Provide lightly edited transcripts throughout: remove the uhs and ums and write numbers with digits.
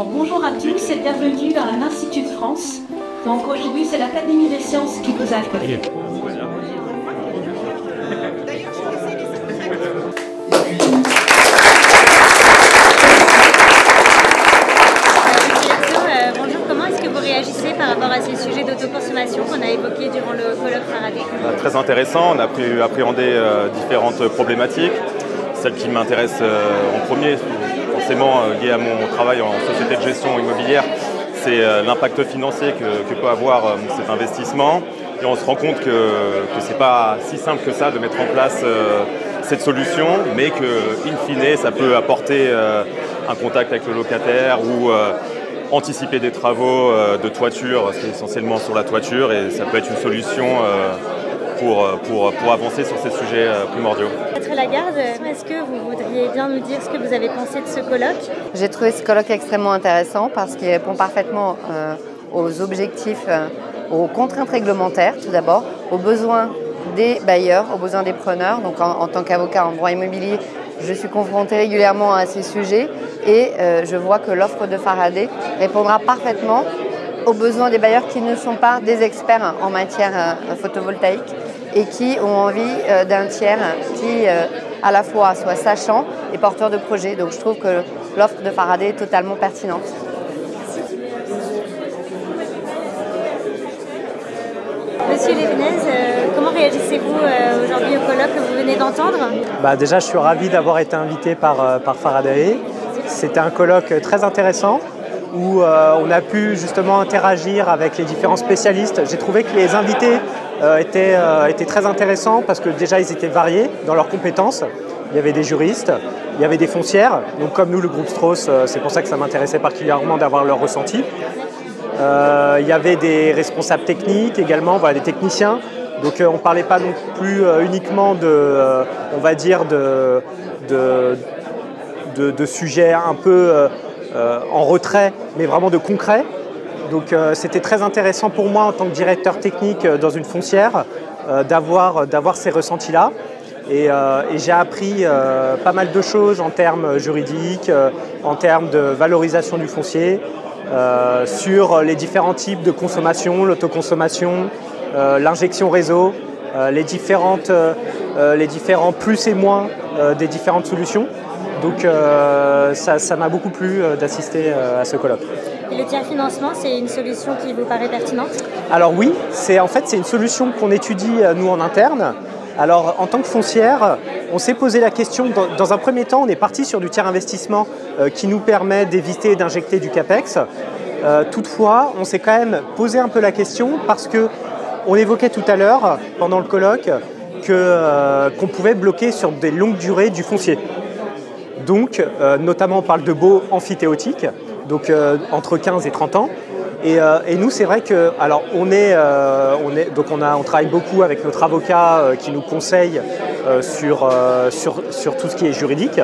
Bon, bonjour à tous et bienvenue à l'Institut de France. Donc aujourd'hui c'est l'Académie des sciences qui vous accueille. Bonjour, comment est-ce que vous réagissez par rapport à ces sujets d'autoconsommation qu'on a évoqués durant le colloque Faraday? Très intéressant, on a pu appréhender différentes problématiques. Celle qui m'intéresse en premier, forcément liée à mon travail en société de gestion immobilière, c'est l'impact financier que peut avoir cet investissement. Et on se rend compte que ce n'est pas si simple que ça de mettre en place cette solution, mais que, in fine, ça peut apporter un contact avec le locataire ou anticiper des travaux de toiture, c'est essentiellement sur la toiture, et ça peut être une solution pour avancer sur ces sujets primordiaux. Maître Lagarde, est-ce que vous voudriez bien nous dire ce que vous avez pensé de ce colloque? J'ai trouvé ce colloque extrêmement intéressant parce qu'il répond parfaitement aux objectifs, aux contraintes réglementaires tout d'abord, aux besoins des bailleurs, aux besoins des preneurs. Donc en tant qu'avocat en droit immobilier, je suis confrontée régulièrement à ces sujets et je vois que l'offre de Faraday répondra parfaitement aux besoins des bailleurs qui ne sont pas des experts en matière photovoltaïque et qui ont envie d'un tiers qui à la fois soit sachant et porteur de projet. Donc je trouve que l'offre de Faraday est totalement pertinente. Monsieur Lévenez, comment réagissez-vous aujourd'hui au colloque que vous venez d'entendre? Déjà, je suis ravi d'avoir été invité par Faraday. C'était un colloque très intéressant où on a pu justement interagir avec les différents spécialistes. J'ai trouvé que les invités étaient très intéressants parce que déjà ils étaient variés dans leurs compétences. Il y avait des juristes, il y avait des foncières, donc comme nous le groupe Strauss, c'est pour ça que ça m'intéressait particulièrement d'avoir leur ressenti. Il y avait des responsables techniques également, voilà, des techniciens. Donc on ne parlait pas non plus uniquement on va dire de sujets un peu en retrait, mais vraiment de concret. Donc c'était très intéressant pour moi en tant que directeur technique dans une foncière d'avoir ces ressentis-là. Et j'ai appris pas mal de choses en termes juridiques, en termes de valorisation du foncier, sur les différents types de consommation, l'autoconsommation, l'injection réseau, les différents plus et moins des différentes solutions. Donc ça m'a beaucoup plu d'assister à ce colloque. Et le tiers financement, c'est une solution qui vous paraît pertinente? Alors oui, c'est une solution qu'on étudie nous en interne. Alors en tant que foncière, on s'est posé la question, dans un premier temps, on est parti sur du tiers investissement qui nous permet d'éviter d'injecter du CAPEX. Toutefois, on s'est quand même posé un peu la question parce qu'on évoquait tout à l'heure, pendant le colloque, qu'on pouvait bloquer sur des longues durées du foncier. Donc, notamment, on parle de baux amphithéotiques, donc entre 15 et 30 ans. Et nous, c'est vrai que, alors, on travaille beaucoup avec notre avocat qui nous conseille sur tout ce qui est juridique.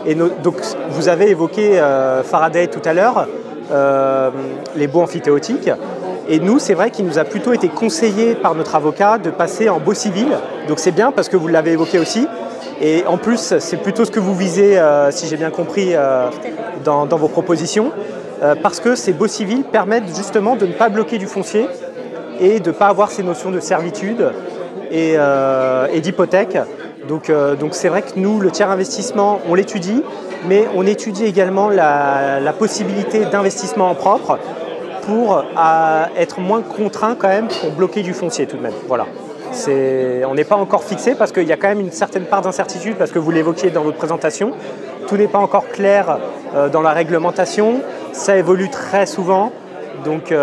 Et donc, vous avez évoqué Faraday tout à l'heure, les baux amphithéotiques. Et nous, c'est vrai qu'il nous a plutôt été conseillé par notre avocat de passer en baux civil. Donc, c'est bien parce que vous l'avez évoqué aussi. Et en plus, c'est plutôt ce que vous visez, si j'ai bien compris, dans vos propositions, parce que ces baux civils permettent justement de ne pas bloquer du foncier et de ne pas avoir ces notions de servitude et d'hypothèque. Donc c'est vrai que nous, le tiers investissement, on l'étudie, mais on étudie également la possibilité d'investissement en propre pour être moins contraint quand même pour bloquer du foncier tout de même. Voilà. On n'est pas encore fixé parce qu'il y a quand même une certaine part d'incertitude parce que vous l'évoquiez dans votre présentation. Tout n'est pas encore clair dans la réglementation, ça évolue très souvent. Donc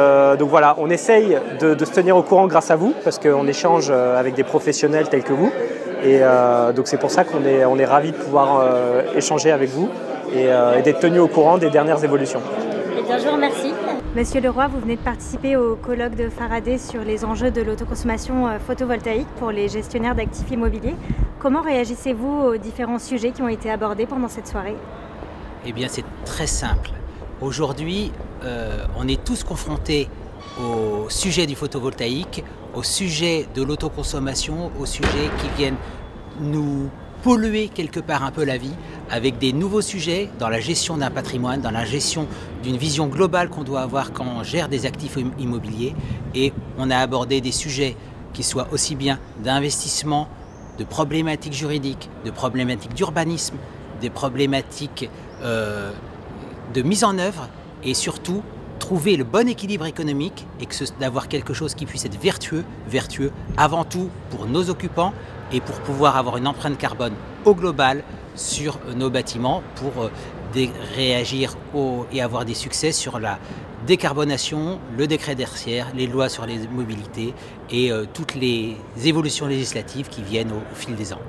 voilà, on essaye de se tenir au courant grâce à vous parce qu'on échange avec des professionnels tels que vous. Et donc c'est pour ça qu'on est ravis de pouvoir échanger avec vous et d'être tenus au courant des dernières évolutions. Eh bien, je vous remercie. Monsieur Leroy, vous venez de participer au colloque de Faraday sur les enjeux de l'autoconsommation photovoltaïque pour les gestionnaires d'actifs immobiliers. Comment réagissez-vous aux différents sujets qui ont été abordés pendant cette soirée? Eh bien, c'est très simple. Aujourd'hui, on est tous confrontés au sujet du photovoltaïque, au sujet de l'autoconsommation, au sujet qui viennent nous polluer quelque part un peu la vie. avec des nouveaux sujets dans la gestion d'un patrimoine, dans la gestion d'une vision globale qu'on doit avoir quand on gère des actifs immobiliers. Et on a abordé des sujets qui soient aussi bien d'investissement, de problématiques juridiques, de problématiques d'urbanisme, des problématiques de mise en œuvre et surtout trouver le bon équilibre économique et d'avoir quelque chose qui puisse être vertueux avant tout pour nos occupants et pour pouvoir avoir une empreinte carbone au global sur nos bâtiments pour réagir et avoir des succès sur la décarbonation, le décret tertiaire, les lois sur les mobilités et toutes les évolutions législatives qui viennent au fil des ans.